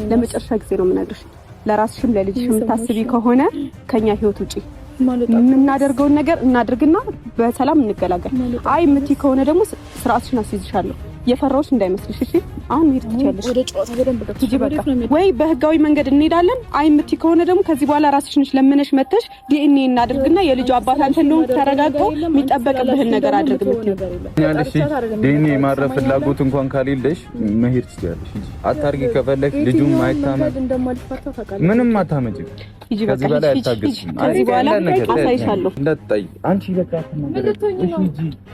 ለመጨረሻ ጊዜ ነው የምነግርሽ። ለራስሽም ለልጅሽም ታስቢ ከሆነ ከኛ ህይወት ውጪ የምናደርገውን ነገር እናድርግና በሰላም እንገላገል። አይ የምትይ ከሆነ ደግሞ ስርዓትሽን አስይዝሻለሁ። የፈራሁሽ እንዳይመስልሽ እሺ። አሁን ሄድ ትችያለሽ። ወደ ጨዋታ በደንብ ወይ በህጋዊ መንገድ እንሄዳለን። አይ የምትይ ከሆነ ደግሞ ከዚህ በኋላ ራስሽን ለምነሽ መተሽ ዲኤንኤ እናድርግና የልጁ አባት አንተ እንደሆነ ተረጋግጠው የሚጠበቅብህን ነገር አድርግ የምትይው ዲኤንኤ ማድረግ ፍላጎት እንኳን ካሌለሽ መሄድ ትችያለሽ። አታርጊ ከፈለክ ልጁም አይታመን ምንም አታመጪም። ከዚህ በላይ አታግዝም። ከዚህ በኋላ አሳይሻለሁ። እንዳትጣይ አንቺ በቃ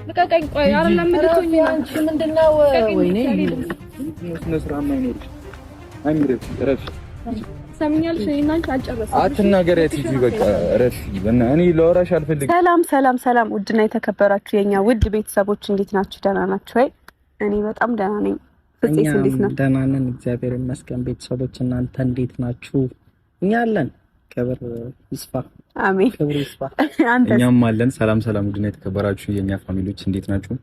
ልቀቀኝ። ቆይ አይደለም ልትሆኚ አንቺ ምንድነው? ወይኔ መስራም አይኖርሽ አይምረፍ ረፍ ሰምኛለሽ። እኔና አንቺ አልጨረስንም። አትናገሪያት እንጂ በቃ ረፍ እና እኔ ለወራሽ አልፈልግም። ሰላም ውድና የተከበራችሁ የኛ ውድ ቤተሰቦች እንዴት ናችሁ? ደህና ናችሁ ወይ? እኔ በጣም ደህና ነኝ። ፍፄስ እንዴት ነው? ደህና ነን እግዚአብሔር ይመስገን። ቤተሰቦች እናንተ እንዴት ናችሁ? እኛ አለን። ክብር ይስፋ። አሜን። ክብር ይስፋ። እኛም አለን። ሰላም ውድና የተከበራችሁ የኛ ፋሚሊዎች እንዴት ናችሁ?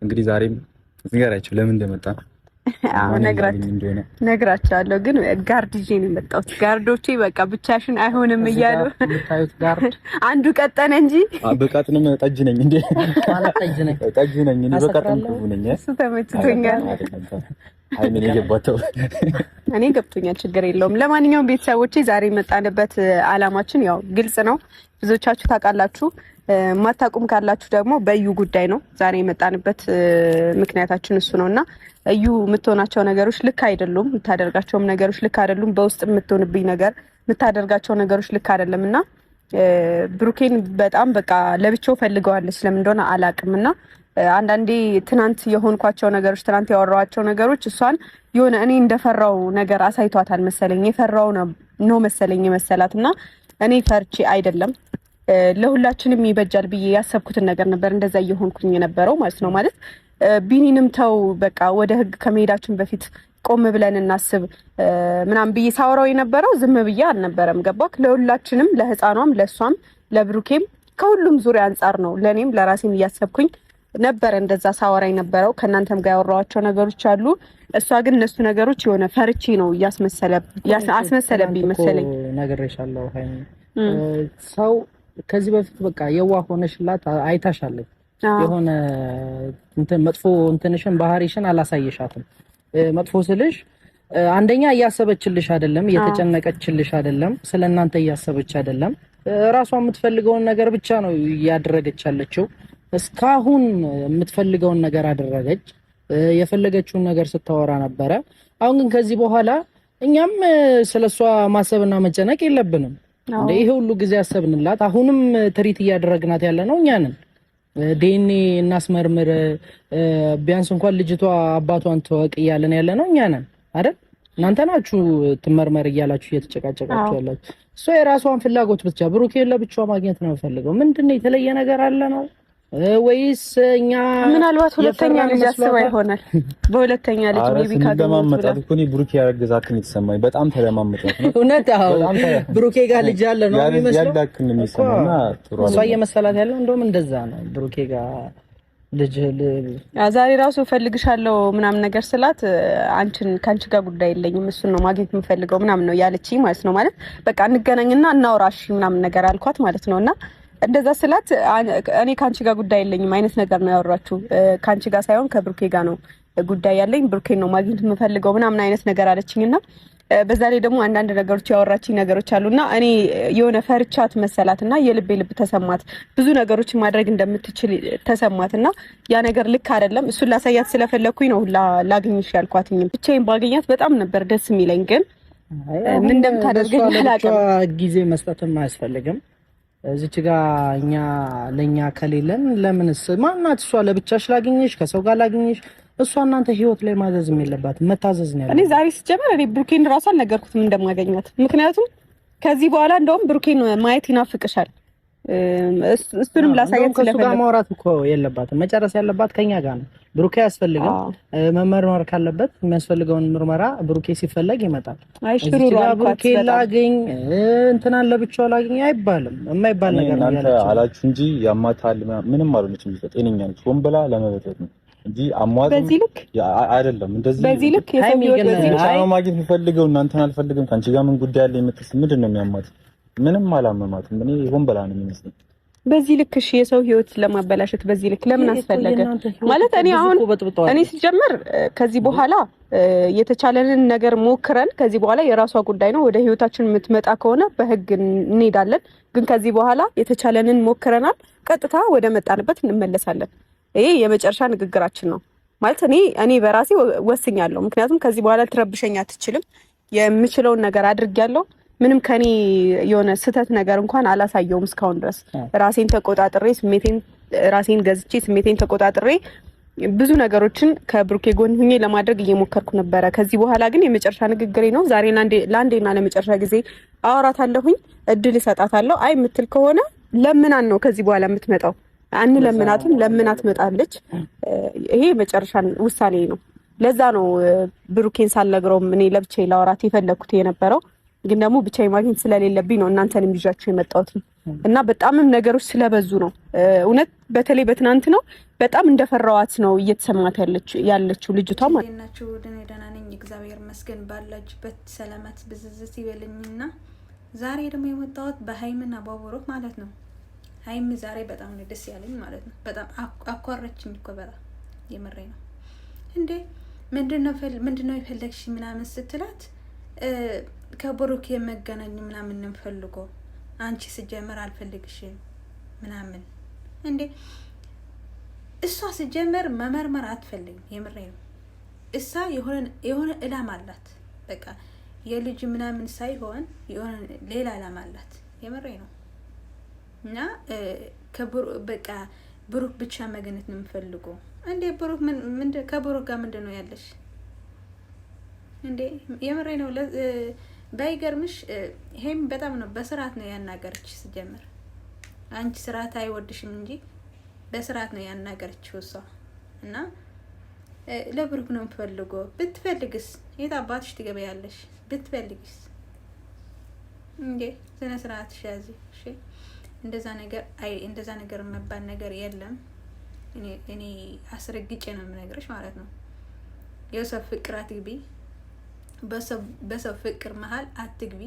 እንግዲህ ዛሬም ንገራችሁ ለምን እንደመጣ ነግራችኋለሁ። ግን ጋርድ ይዤ ነው የመጣሁት። ጋርዶቼ በቃ ብቻሽን አይሆንም እያሉ አንዱ ቀጠነ እንጂ በቃጥንም ጠጅ ነኝ እንዴ? ጠጅ ነኝ እኔ በቃጥንም ክፉ ነኝ። እሱ ተመችቶኛል። እኔ ገብቶኛል። ችግር የለውም። ለማንኛውም ቤተሰቦቼ ዛሬ የመጣንበት አላማችን ያው ግልጽ ነው። ብዙዎቻችሁ ታውቃላችሁ። ማታቁም ካላችሁ ደግሞ በእዩ ጉዳይ ነው ዛሬ የመጣንበት ምክንያታችን እሱ ነውና እዩ የምትሆናቸው ነገሮች ልክ አይደሉም። የምታደርጋቸውም ነገሮች ልክ አይደሉም። በውስጥ የምትሆንብኝ ነገር የምታደርጋቸው ነገሮች ልክ አይደለምና ብሩኬን በጣም በቃ ለብቻው ፈልገዋለች። ለምን እንደሆነ አላቅምና አንዳንዴ ትናንት የሆንኳቸው ነገሮች ትናንት ያወራኋቸው ነገሮች እሷን የሆነ እኔ እንደፈራው ነገር አሳይቷታል መሰለኝ። የፈራው ነው መሰለኝ መሰላትና እኔ ፈርቼ አይደለም ለሁላችንም ይበጃል ብዬ ያሰብኩትን ነገር ነበር እንደዛ እየሆንኩኝ የነበረው ማለት ነው። ማለት ቢኒንም ተው በቃ ወደ ህግ ከመሄዳችን በፊት ቆም ብለን እናስብ ምናምን ብዬ ሳወራው የነበረው ዝም ብዬ አልነበረም። ገባክ? ለሁላችንም ለህፃኗም፣ ለሷም፣ ለብሩኬም ከሁሉም ዙሪያ አንጻር ነው ለኔም ለራሴም እያሰብኩኝ ነበር እንደዛ ሳወራ የነበረው። ከናንተም ጋር ያወራኋቸው ነገሮች አሉ። እሷ ግን እነሱ ነገሮች የሆነ ፈርቼ ነው አስመሰለብኝ መሰለኝ። ነግሬሻለሁ ሃይ ሰው ከዚህ በፊት በቃ የዋህ ሆነሽላት አይታሻለች። የሆነ እንትን መጥፎ እንትንሽን ባህሪሽን አላሳየሻትም። መጥፎ ስልሽ አንደኛ እያሰበችልሽ አይደለም፣ እየተጨነቀችልሽ አይደለም፣ ስለናንተ እያሰበች አይደለም። ራሷ የምትፈልገውን ነገር ብቻ ነው ያደረገች ያለችው። እስካሁን የምትፈልገውን ነገር አደረገች። የፈለገችውን ነገር ስታወራ ነበረ። አሁን ግን ከዚህ በኋላ እኛም ስለሷ ማሰብና መጨነቅ የለብንም። እንደ ይሄ ሁሉ ጊዜ ያሰብንላት አሁንም ትሪት እያደረግናት ያለ ነው እኛ ነን። ዲኤንኤ እናስመርምር ቢያንስ እንኳን ልጅቷ አባቷን ተወቅ እያለን ያለ ነው እኛ ነን አይደል? እናንተ ናችሁ ትመርመር እያላችሁ እየተጨቃጨቃችሁ ያላችሁ። እሷ የራሷን ፍላጎት ብቻ ብሩኬን ለብቻዋ ማግኘት ነው የምፈልገው። ምንድነው የተለየ ነገር አለ ነው ወይስ እኛ ምናልባት ሁለተኛ ልጅ አስባ ይሆናል? በሁለተኛ ልጅ ቢቢ ካገኘት እኮ ነው ብሩኬ ያረጋዛክን የተሰማኝ በጣም ተለማመጣት ነው እውነት። አዎ ብሩኬ ጋር ልጅ አለ ነው የሚመስለው ያላክን የሚሰማና ጥሩ እሷ እየመሰላት ያለው እንደውም እንደዛ ነው ብሩኬ ጋር ልጅ ዛሬ ራሱ ፈልግሻለሁ ምናምን ነገር ስላት ካንቺ ጋር ጉዳይ የለኝም እሱን ነው ማግኘት የምፈልገው ምናምን ነው ያለችኝ ማለት ነው። ማለት በቃ እንገናኝና እናውራሽ ምናምን ነገር አልኳት ማለት ነውና እንደዛ ስላት እኔ ካንቺ ጋር ጉዳይ የለኝም አይነት ነገር ነው ያወራችሁ። ካንቺ ጋር ሳይሆን ከብሩኬ ጋር ነው ጉዳይ ያለኝ፣ ብሩኬን ነው ማግኘት የምፈልገው ምናምን አይነት ነገር አለችኝና በዛ ላይ ደግሞ አንዳንድ ነገሮች ያወራችኝ ነገሮች አሉና እኔ የሆነ ፈርቻት መሰላትና የልቤ ልብ ተሰማት። ብዙ ነገሮች ማድረግ እንደምትችል ተሰማትና ያ ነገር ልክ አይደለም። እሱን ላሳያት ስለፈለኩኝ ነው ላግኝሽ ያልኳትኝ። ብቻዬን ባገኛት በጣም ነበር ደስ የሚለኝ፣ ግን ምን እንደምታደርገኝ አላውቅም። ጊዜ መስጠትም አያስፈልግም። እዚች ጋር ለኛ ከሌለን ለምንስ ማናት እሷ ለብቻሽ ላግኝሽ ከሰው ጋር ላግኝሽ? እሷ እናንተ ህይወት ላይ ማዘዝም የለባትም መታዘዝ ነው ያለው። እኔ ዛሬ ሲጀመር እኔ ብሩኬን ራሱ አልነገርኩትም እንደማገኛት። ምክንያቱም ከዚህ በኋላ እንደውም ብሩኬን ማየት ይናፍቅሻል እሱንም ላሳየን ስለፈለኩ ጋር ማውራት እኮ የለባትም። መጨረስ ያለባት ከኛ ጋር ነው። ብሩኬ ያስፈልጋል መመርመር ካለበት የሚያስፈልገውን ምርመራ ብሩኬ ሲፈለግ ይመጣል። አይ ሽሩሩ ብሩኬ ላገኝ እንትናን ለብቻው ላገኝ አይባልም። የማይባል ነገር ነው ያለችው አላችሁ እንጂ ያማታል ምንም አልሆነችም። ጤነኛ ነች። ወንበላ ለመበጠጥ ነው እንጂ አሟት በዚህ ልክ አይደለም። እንደዚህ በዚህ ልክ የሰው ህይወት በዚህ ልክ ማግኘት የሚፈልገው እናንተን አልፈልግም። ካንቺ ጋር ምን ጉዳይ አለ የምትስ ምንድን ነው የሚያማት? ምንም አላመማትም። እኔ ሆን በላ ነው የሚመስለኝ። በዚህ ልክ እሺ፣ የሰው ህይወት ለማበላሸት በዚህ ልክ ለምን አስፈለገ? ማለት እኔ አሁን እኔ ሲጀምር ከዚህ በኋላ የተቻለንን ነገር ሞክረን ከዚህ በኋላ የራሷ ጉዳይ ነው። ወደ ህይወታችን የምትመጣ ከሆነ በህግ እንሄዳለን። ግን ከዚህ በኋላ የተቻለንን ሞክረናል። ቀጥታ ወደ መጣንበት እንመለሳለን። ይሄ የመጨረሻ ንግግራችን ነው ማለት እኔ በራሴ ወስኛለሁ። ምክንያቱም ከዚህ በኋላ ልትረብሸኝ አትችልም። የምችለውን ነገር አድርጌያለሁ። ምንም ከኔ የሆነ ስህተት ነገር እንኳን አላሳየውም እስካሁን ድረስ። ራሴን ተቆጣጥሬ ራሴን ገዝቼ ስሜቴን ተቆጣጥሬ ብዙ ነገሮችን ከብሩኬ ጎን ሁኜ ለማድረግ እየሞከርኩ ነበረ። ከዚህ በኋላ ግን የመጨረሻ ንግግሬ ነው። ዛሬ ለአንዴና ለመጨረሻ ጊዜ አወራታለሁኝ፣ እድል እሰጣታለሁ። አይ የምትል ከሆነ ለምናን ነው ከዚህ በኋላ የምትመጣው። አንለምናትም፣ ለምና ትመጣለች። ይሄ የመጨረሻ ውሳኔ ነው። ለዛ ነው ብሩኬን ሳልነግረውም እኔ ለብቻዬ ላወራት የፈለኩት የነበረው። ግን ደግሞ ብቻዬ ማግኘት ስለሌለብኝ ነው እናንተንም ይዣችሁ የመጣሁት እና በጣምም ነገሮች ስለበዙ ነው። እውነት በተለይ በትናንት ነው በጣም እንደፈራዋት ነው እየተሰማት ያለችው ልጅቷ ማለት ነው። ናችሁ ደህና ደህና ነኝ እግዚአብሔር ይመስገን። ባላችሁበት ሰላማት ብዝዝት ይበልኝና ዛሬ ደግሞ የመጣሁት በሀይምና በቡሩክ ማለት ነው። ሀይም ዛሬ በጣም ነው ደስ ያለኝ ማለት ነው። በጣም አኳረችኝ እኮ በጣም የምሬ ነው እንዴ። ምንድነው የፈለግሽ ምናምን ስትላት ከብሩክ የመገናኝ ምናምን እንፈልጎ አንቺ ስጀመር አልፈልግሽም ምናምን እንዴ። እሷ ስጀመር መመርመር አትፈልግም። የምሬ ነው። እሷ የሆነ እላማ አላት። በቃ የልጅ ምናምን ሳይሆን የሆነ ሌላ እላማ አላት። የምሬ ነው። እና በቃ ብሩክ ብቻ መገኘት ነው የምፈልገው እንዴ። ብሩክ ከብሩክ ጋር ምንድን ነው ያለሽ እንዴ? የምሬ ነው። ባይገርምሽ ይሄም በጣም ነው በስርዓት ነው ያናገረች። ስጀምር አንቺ ስርዓት አይወድሽም እንጂ በስርዓት ነው ያናገረችው እሷ። እና ለብሩክ ነው የምፈልገው። ብትፈልግስ የት አባትሽ ትገበያለሽ? ብትፈልግስ እንዴ ስነ ስርዓትሽ ያዚ። እሺ እንደዛ ነገር መባል ነገር የለም። እኔ አስረግጬ ነው የምነግርሽ ማለት ነው። የሰው ፍቅር አትግቢ፣ በሰው ፍቅር መሀል አትግቢ።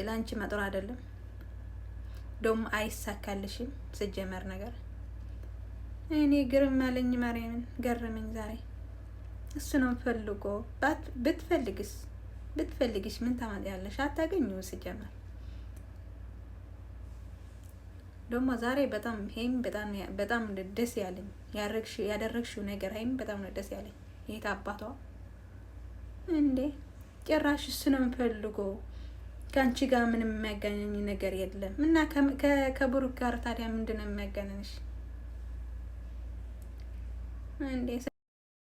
ላንቺ መጥሮ አይደለም ደሞ አይሳካልሽም። ስጀመር ነገር እኔ ግርም አለኝ። ማርያምን ገረመኝ ዛሬ። እሱ ነው ፈልጎ ብትፈልግሽ ምን ታመጣለሽ? አታገኙ። ስጀመር ደሞ ዛሬ በጣም ሄም በጣም ደስ ያለኝ ያደረግሽው ነገር ሄም በጣም ነው ደስ ያለኝ። የት አባቷ እንዴ ጭራሽ እሱ ነው የምፈልገው። ከአንቺ ጋር ምንም የሚያገናኝ ነገር የለም። እና ከብሩክ ጋር ታዲያ ምንድነው የሚያገናኝሽ እንዴ?